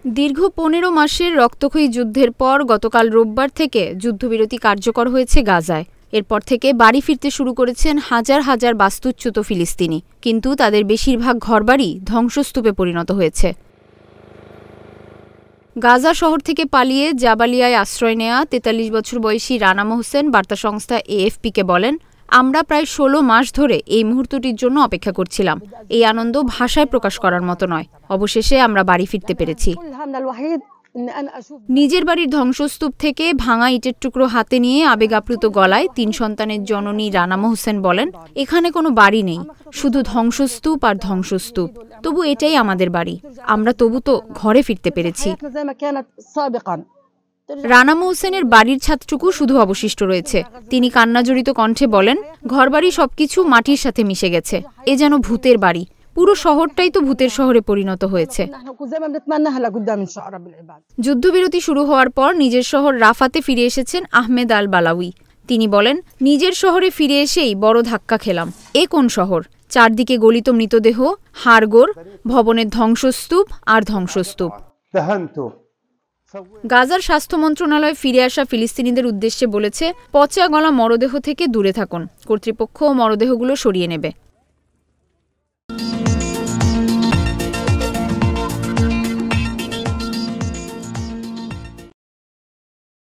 দীর্ঘ ১৫ মাসের রক্তক্ষয়ী যুদ্ধের পর গতকাল রোববার থেকে যুদ্ধবিরতি কার্যকর হয়েছে গাজায়। এরপর থেকে বাড়ি ফিরতে শুরু করেছেন হাজার হাজার বাস্তুচ্যুত ফিলিস্তিনি, কিন্তু তাদের বেশিরভাগ ঘরবাড়ি ধ্বংসস্তূপে পরিণত হয়েছে। গাজা শহর থেকে পালিয়ে জাবালিয়ায় আশ্রয় নেয়া ৪৩ বছর বয়সী রানা মোহসেন বার্তা সংস্থা এএফপিকে বলেন, আমরা প্রায় ১৬ মাস ধরে এই মুহূর্তটির জন্য অপেক্ষা করছিলাম। এই আনন্দ ভাষায় প্রকাশ করার মতো নয়। অবশেষে আমরা বাড়ি ফিরতে পেরেছি। নিজের বাড়ির ধ্বংসস্তূপ থেকে ভাঙা ইটের টুকরো হাতে নিয়ে আবেগাপ্লুত গলায় ৩ সন্তানের জননী রানা মোহসেন বলেন, এখানে কোনো বাড়ি নেই, শুধু ধ্বংসস্তূপ আর ধ্বংসস্তূপ। তবু এটাই আমাদের বাড়ি। আমরা তবু তো ঘরে ফিরতে পেরেছি। রানা মোহসেনের বাড়ির ছাদটুকু শুধু অবশিষ্ট রয়েছে। তিনি কান্নাজড়িত কণ্ঠে বলেন, ঘরবাড়ি সবকিছু মাটির সাথে মিশে গেছে। এ যেন ভূতের বাড়ি। পুরো শহরটাই তো ভূতের শহরে পরিণত হয়েছে। যুদ্ধবিরতি শুরু হওয়ার পর নিজের শহর রাফাতে ফিরে এসেছেন আহমেদ আল বালাউই। তিনি বলেন, নিজের শহরে ফিরে এসেই বড় ধাক্কা খেলাম। এ কোন শহর? চারদিকে গলিত মৃতদেহ, হাড়গোড়, ভবনের ধ্বংসস্তূপ আর ধ্বংসস্তূপ। গাজার স্বাস্থ্য মন্ত্রণালয় ফিরে আসা ফিলিস্তিনিদের উদ্দেশ্যে বলেছে, পচা গলা মরদেহ থেকে দূরে থাকুন। কর্তৃপক্ষ মরদেহগুলো সরিয়ে নেবে।